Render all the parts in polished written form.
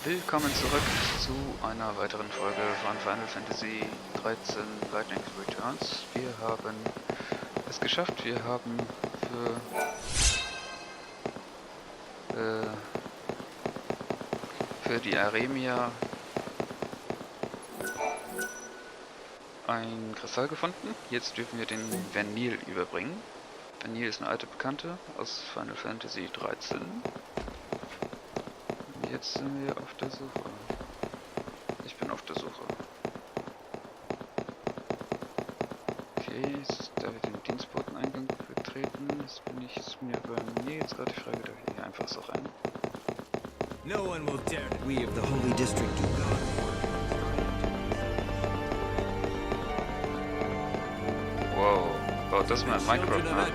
Willkommen zurück zu einer weiteren Folge von Final Fantasy XIII Lightning Returns. Wir haben es geschafft, wir haben für die Aremia ein Kristall gefunden. Jetzt dürfen wir den Vanille überbringen. Vanille ist eine alte Bekannte aus Final Fantasy XIII. Jetzt sind wir auf der Suche. Ich bin auf der Suche. Okay, darf ich den Dienstboteneingang betreten? Ist mir bei mir jetzt gerade die Frage, darf ich hier einfach so rein? No one will dare. We of the Holy District do God. Wow, baut das mal in Minecraft nach?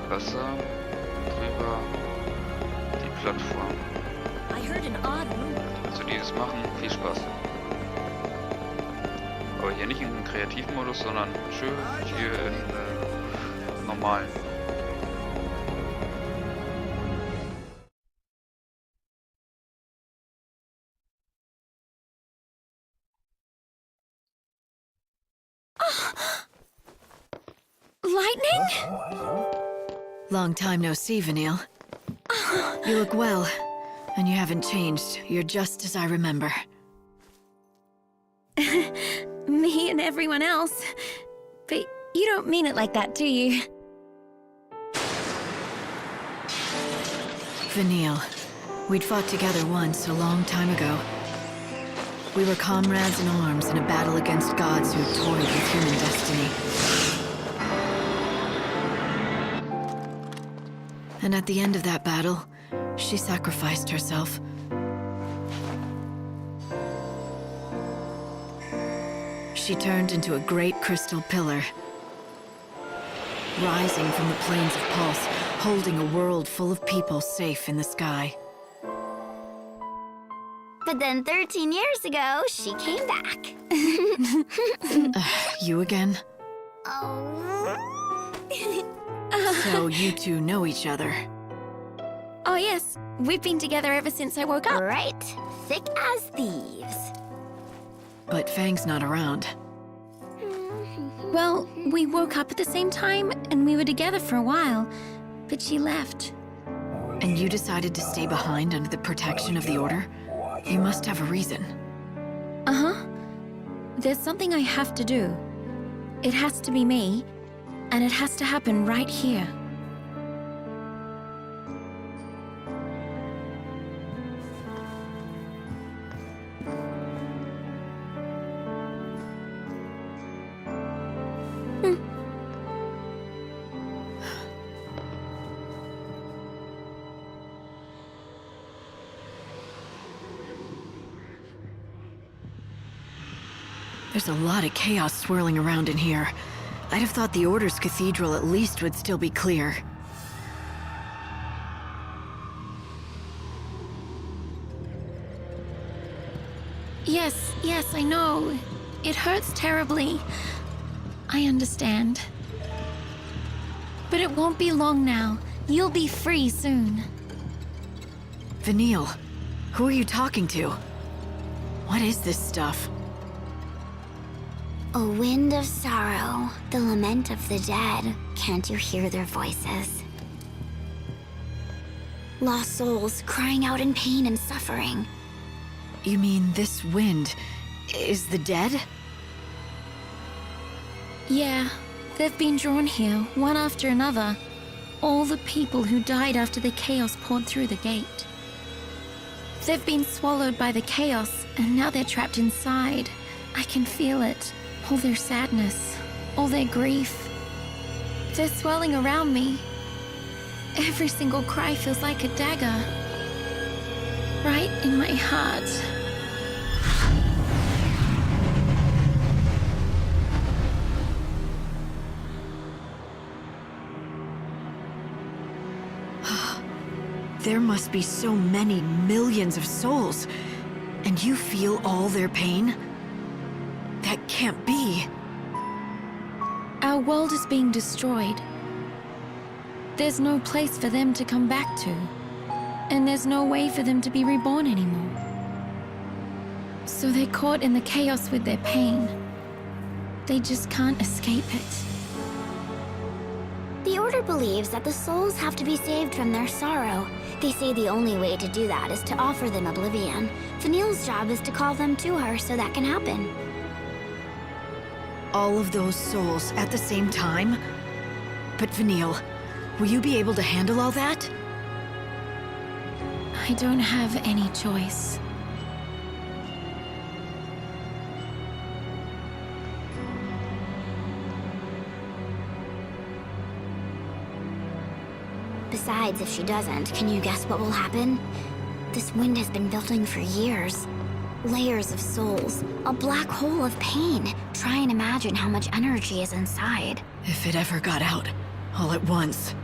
Wasser, drüber. Plattform. Also dieses machen, viel Spaß. Aber hier nicht im Kreativmodus, sondern schön hier in normalen. Lightning? Long time no see, Vanille. You look well, and you haven't changed. You're just as I remember. Me and everyone else. But you don't mean it like that, do you? Vanille, we'd fought together once a long time ago. We were comrades in arms in a battle against gods who toyed with human destiny. And at the end of that battle, she sacrificed herself. She turned into a great crystal pillar, rising from the plains of Pulse, holding a world full of people safe in the sky. But then 13 years ago, she came back. You again? Oh. So you two know each other? Oh yes, we've been together ever since I woke up. Right. Thick as thieves. But Fang's not around. Well, we woke up at the same time, and we were together for a while. But she left. And you decided to stay behind under the protection of the Order? You must have a reason. Uh-huh. There's something I have to do. It has to be me, and it has to happen right here. There's a lot of chaos swirling around in here. I'd have thought the Order's cathedral at least would still be clear. Yes, I know. It hurts terribly. I understand. But it won't be long now. You'll be free soon. Vanille, who are you talking to? What is this stuff? A wind of sorrow, the lament of the dead. Can't you hear their voices? Lost souls crying out in pain and suffering. You mean this wind is the dead? Yeah, they've been drawn here, one after another. All the people who died after the chaos poured through the gate. They've been swallowed by the chaos, and now they're trapped inside. I can feel it. All their sadness, all their grief. They're swirling around me. Every single cry feels like a dagger. Right in my heart. There must be so many millions of souls, and you feel all their pain? That can't be. Our world is being destroyed. There's no place for them to come back to. and there's no way for them to be reborn anymore. So they're caught in the chaos with their pain. They just can't escape it. The Order believes that the souls have to be saved from their sorrow. They say the only way to do that is to offer them oblivion. FINAL's job is to call them to her so that can happen. All of those souls at the same time? But FINAL, will you be able to handle all that? I don't have any choice. Besides, if she doesn't, can you guess what will happen? This wind has been building for years. Layers of souls, a black hole of pain. Try and imagine how much energy is inside. If it ever got out, all at once.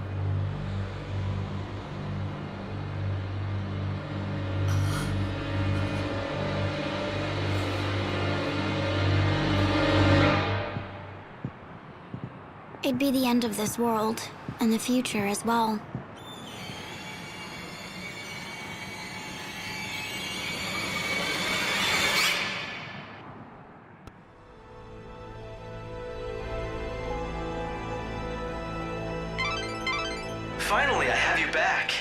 It'd be the end of this world, and the future as well. Finally, I have you back.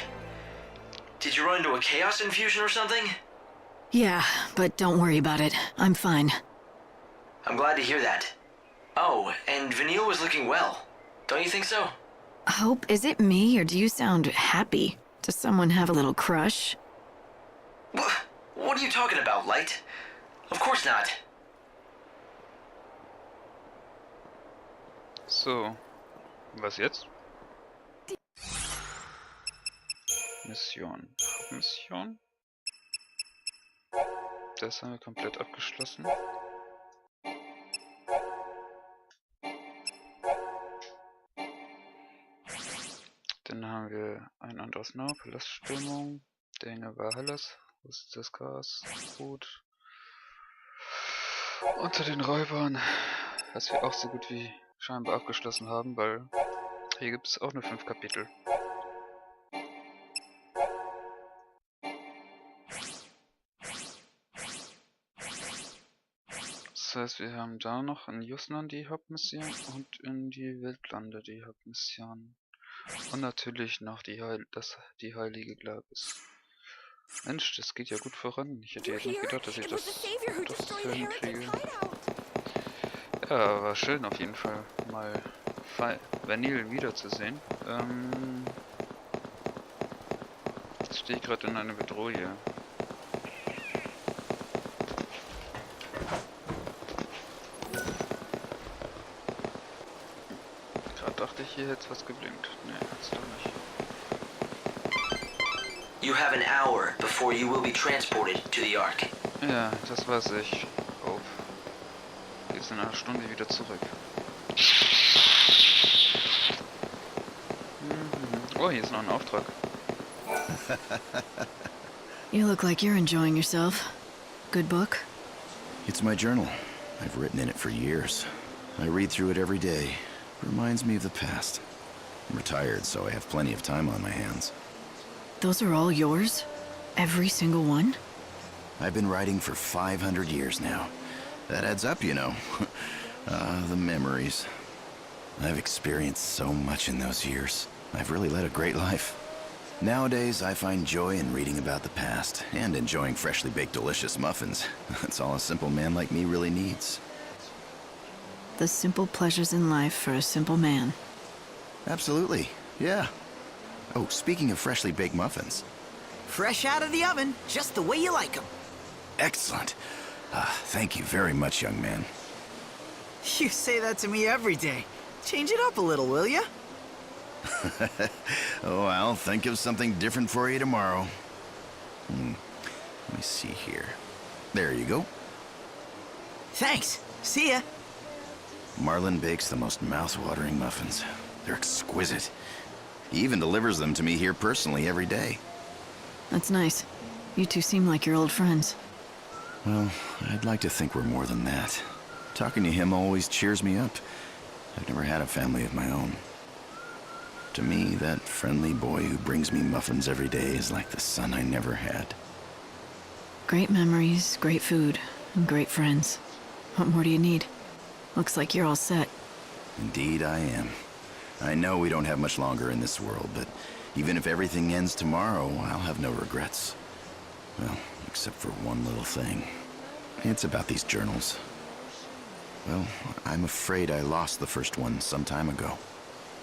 Did you run into a chaos infusion or something? Yeah, but don't worry about it. I'm fine. I'm glad to hear that. Oh, and FINAL was looking well. Don't you think so? Hope, is it me, or do you sound happy? Does someone have a little crush? What are you talking about, Light? Of course not. So, was jetzt? Mission. Mission? Das haben wir komplett abgeschlossen. Dann haben wir ein anderes Nau, Palaststimmung, Dinge war Hellas, Rust des Gas, gut. Unter den Räubern, was wir auch so gut wie scheinbar abgeschlossen haben, weil hier gibt es auch nur 5 Kapitel. Das heißt, wir haben da noch in Jusnan die Hauptmission und in die Wildlande die Hauptmission. Und natürlich noch die heilige Glabis. Mensch, das geht ja gut voran. Ich hätte jetzt nicht gedacht, dass ich das hinkriege. Ja, war schön auf jeden Fall, mal Vanille wiederzusehen. Jetzt stehe ich gerade in einer Bedrohung. Dachte ich, hier hätte was geblinkt. Nee, hat's doch nicht. You have an hour before you will be transported to the Ark. Ja, das weiß ich. Auf. Geht's in einer Stunde wieder zurück. Oh, hier ist noch ein Auftrag. You look like you're enjoying yourself. Good book? It's my journal. I've written in it for years. I read through it every day. Reminds me of the past. I'm retired, so I have plenty of time on my hands. Those are all yours? Every single one? I've been writing for 500 years now. That adds up, you know. The memories. I've experienced so much in those years. I've really led a great life. Nowadays, I find joy in reading about the past and enjoying freshly baked delicious muffins. That's all a simple man like me really needs. The simple pleasures in life for a simple man. Absolutely, yeah. Oh, speaking of freshly baked muffins. Fresh out of the oven, just the way you like them. Excellent. Thank you very much, young man. You say that to me every day. Change it up a little, will ya? Oh, I'll think of something different for you tomorrow. Let me see here. There you go. Thanks. See ya. Marlin bakes the most mouth-watering muffins. They're exquisite. He even delivers them to me here personally every day. That's nice. You two seem like you're old friends. Well, I'd like to think we're more than that. Talking to him always cheers me up. I've never had a family of my own. To me, that friendly boy who brings me muffins every day is like the son I never had. Great memories, great food, and great friends. What more do you need? Looks like you're all set. Indeed I am. I know we don't have much longer in this world, but even if everything ends tomorrow, I'll have no regrets. Well, except for one little thing. It's about these journals. Well, I'm afraid I lost the first one some time ago.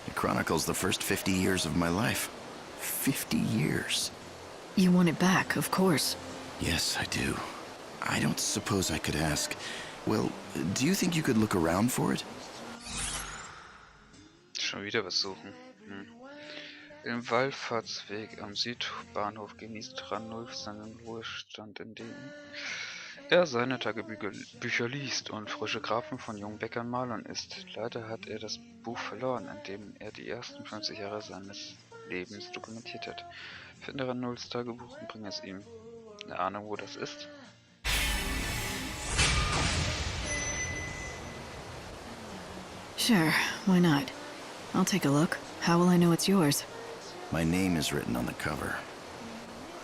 It chronicles the first 50 years of my life. 50 years. You want it back, of course. Yes, I do. I don't suppose I could ask... Well, do you think you could look around for it? Schon wieder was suchen. Im Wallfahrtsweg am Südbahnhof genießt Ranulf seinen Ruhestand, indem er seine Tagebücher liest und frische Grafen von jungen Bäckern Malern isst. Leider hat er das Buch verloren, in dem er die ersten 50 Jahre seines Lebens dokumentiert hat. Finde Ranulfs Tagebuch und bringe es ihm. Eine Ahnung, wo das ist? Sure, why not? I'll take a look. How will I know it's yours? My name is written on the cover.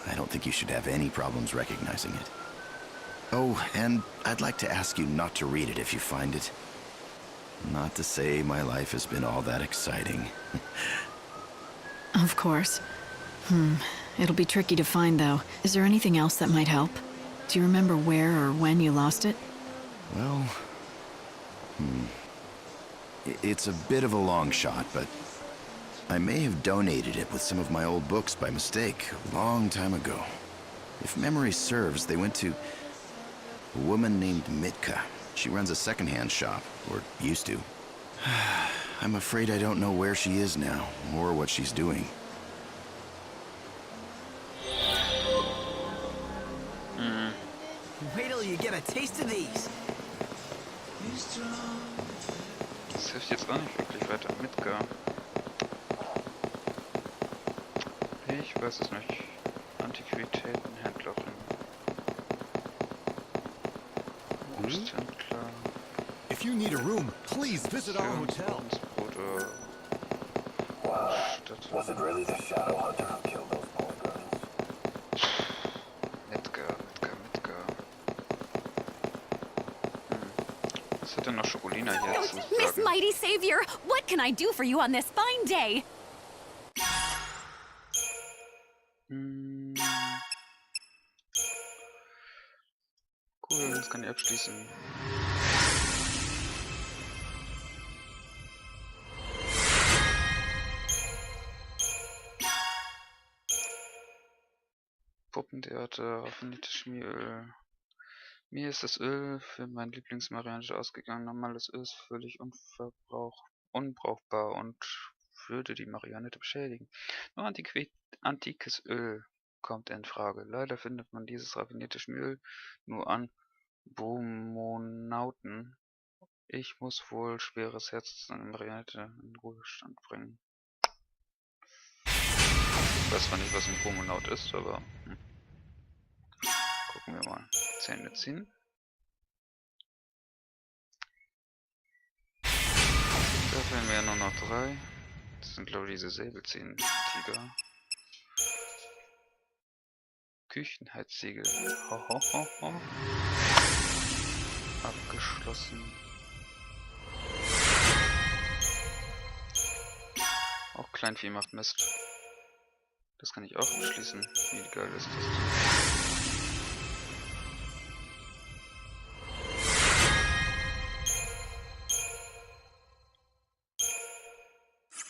I don't think you should have any problems recognizing it. Oh, and I'd like to ask you not to read it if you find it. Not to say my life has been all that exciting. Of course. It'll be tricky to find, though. Is there anything else that might help? Do you remember where or when you lost it? Well... It's a bit of a long shot, but I may have donated it with some of my old books by mistake a long time ago. If memory serves, they went to a woman named Mitka. She runs a secondhand shop, or used to. I'm afraid I don't know where she is now, or what she's doing. Wait till you get a taste of these. Das hilft jetzt auch nicht wirklich weiter. Mitka. Ich weiß es nicht. Antiquitätenhändlerin. Obsthändler. If you need a room, please visit our hotel. Bruder. Was it really the Shadow Hunter who killed those poor girls? Mitka. Was hat denn noch Schokolina hier zu Miss sagen? Mighty Savior, what can I do for you on this fine day? Cool, das kann ich abschließen. Puppentheater, raffinierte Schmieröl. Mir ist das Öl für mein Lieblingsmariange ausgegangen. Normales Öl ist völlig unbrauchbar und würde die Marionette beschädigen. Nur antikes Öl kommt in Frage. Leider findet man dieses raffinierte Schmieröl nur an Brumonauten. Ich muss wohl schweres Herz seine Marionette in Ruhestand bringen. Ich weiß zwar nicht, was ein Brumonaut ist, aber gucken wir mal. Zähne ziehen. Da fehlen mir ja nur noch 3. Das sind, glaube ich, diese Säbelzähnen-Tiger. Küchenheizsiegel. Ho. Abgeschlossen. Auch Kleinvieh macht Mist. Das kann ich auch abschließen. Wie geil ist das?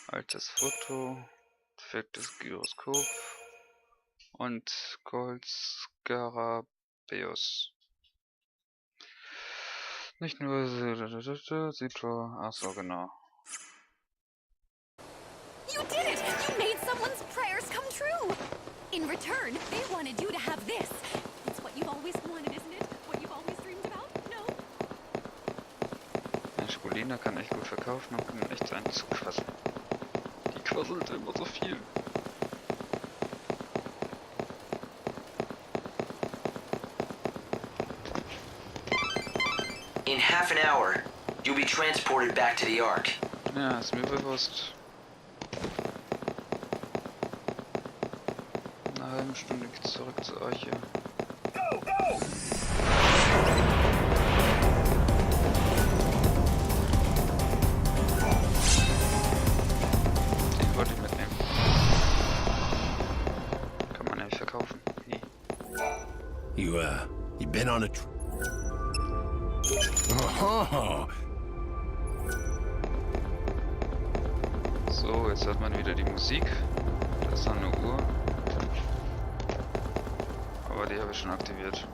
Altes Foto, defektes Gyroskop und Goldsgarabeus. Nicht nur Sito, achso, genau. You did it! You made someone's prayers come true! In return, they wanted you to have this. It's what you've always wanted, isn't it? What you've always dreamed about? No? Eine Schokolina kann echt gut verkaufen und kann echt sein zu quasseln. Die quasselt immer so viel. In half an hour, you'll be transported back to the Ark. Ja, ist mir bewusst. einer halben Stunde geht's zurück zur Arche. Go, go! Den wollte ich mitnehmen. Kann man ja nicht verkaufen. Nee. You been on a Oh. So, jetzt hört man wieder die Musik. Das ist eine Uhr. Aber die habe ich schon aktiviert.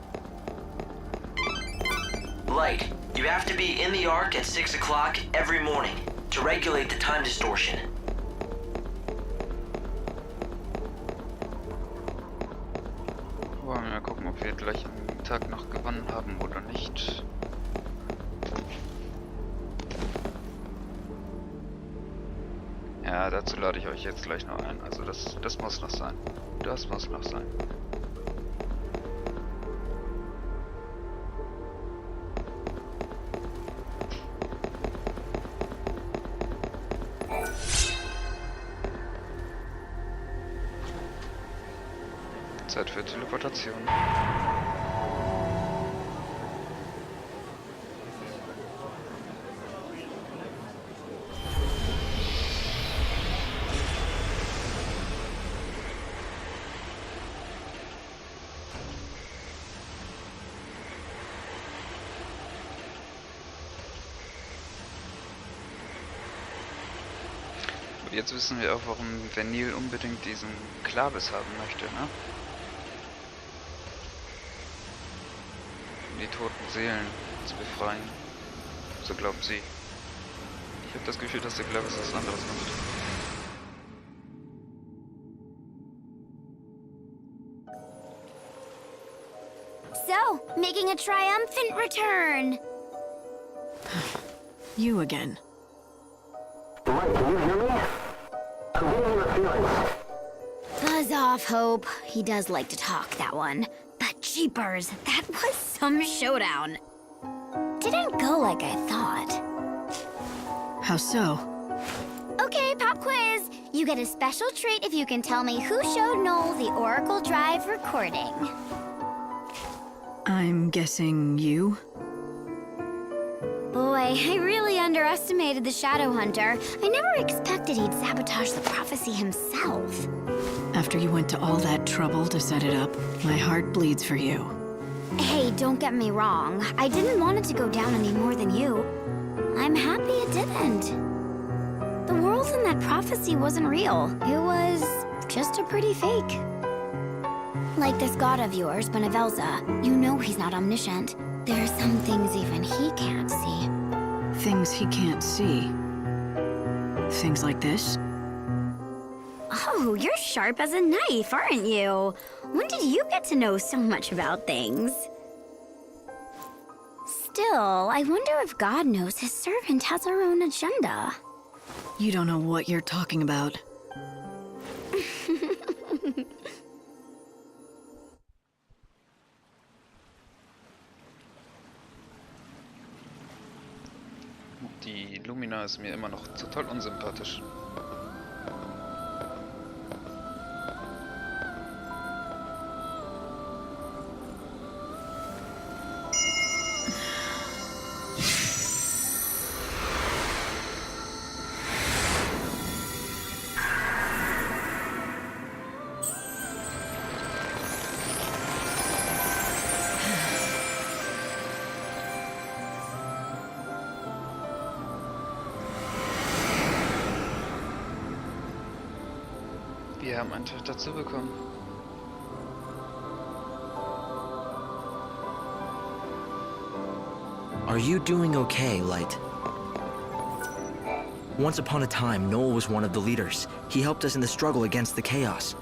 Light, you have to be in the Ark at 6 o'clock every morning to regulate the time distortion. Wollen wir mal gucken, ob wir gleich am Tag noch gewonnen haben oder nicht. Ja, dazu lade ich euch jetzt gleich noch ein. Also das muss noch sein. Das muss noch sein. Zeit für Teleportation. Jetzt wissen wir auch, warum Vanille unbedingt diesen Klavis haben möchte, ne? Um die toten Seelen zu befreien. So glaubt sie. Ich habe das Gefühl, dass der Klavis was anderes macht. So, making a triumphant return. You again. Light, can you hear me? I'm getting your feelings. Buzz off, Hope. He does like to talk, that one. But jeepers, that was some showdown. Didn't go like I thought. How so? Okay, pop quiz. You get a special treat if you can tell me who showed Noel the Oracle Drive recording. I'm guessing you? Boy, I really underestimated the Shadow Hunter. I never expected he'd sabotage the prophecy himself. After you went to all that trouble to set it up, my heart bleeds for you. Hey, don't get me wrong. I didn't want it to go down any more than you. I'm happy it didn't. The world in that prophecy wasn't real. It was just a pretty fake. Like this god of yours, Benevelza. You know he's not omniscient. There's some things even he can't see. Things he can't see. Things like this? Oh, you're sharp as a knife, aren't you? When did you get to know so much about things? Still, I wonder if God knows his servant has her own agenda. You don't know what you're talking about. Die Lumina ist mir immer noch total unsympathisch. Wir haben einen Tag dazu bekommen. Are you doing okay, Light? Once upon a time, Noel was one of the leaders. He helped us in the struggle against the chaos.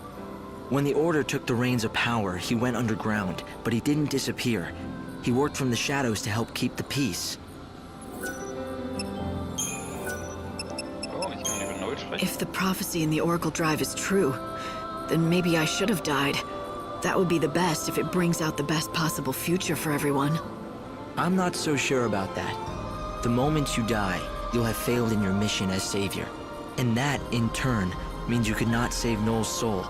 When the Order took the reins of power, he went underground, but he didn't disappear. He worked from the shadows to help keep the peace. If the prophecy in the Oracle Drive is true, then maybe I should have died. That would be the best if it brings out the best possible future for everyone. I'm not so sure about that. The moment you die, you'll have failed in your mission as savior. And that, in turn, means you could not save Noel's soul.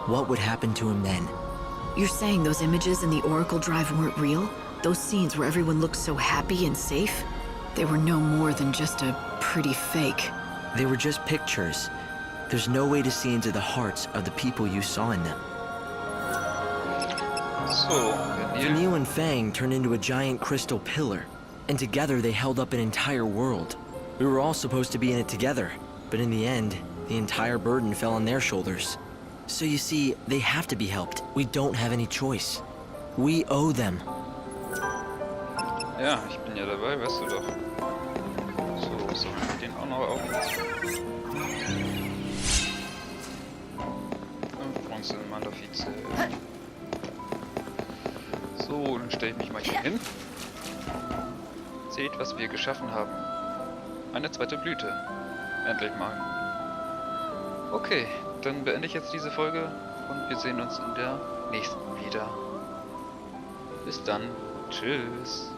what would happen to him then? You're saying those images in the Oracle Drive weren't real? Those scenes where everyone looked so happy and safe? They were no more than just a pretty fake. They were just pictures. There's no way to see into the hearts of the people you saw in them. So, Neil and Fang turned into a giant crystal pillar, and together they held up an entire world. We were all supposed to be in it together, but in the end, the entire burden fell on their shoulders. So you see, they have to be helped. We don't have any choice. We owe them. ja, ich bin ja dabei, weißt du doch. So, sammeln wir den auch noch auf. 5 Bronze Malefice. So, dann stelle ich mich mal hier hin. Seht, was wir geschaffen haben. Eine zweite Blüte. Endlich mal. Okay, dann beende ich jetzt diese Folge und wir sehen uns in der nächsten wieder. Bis dann. Tschüss.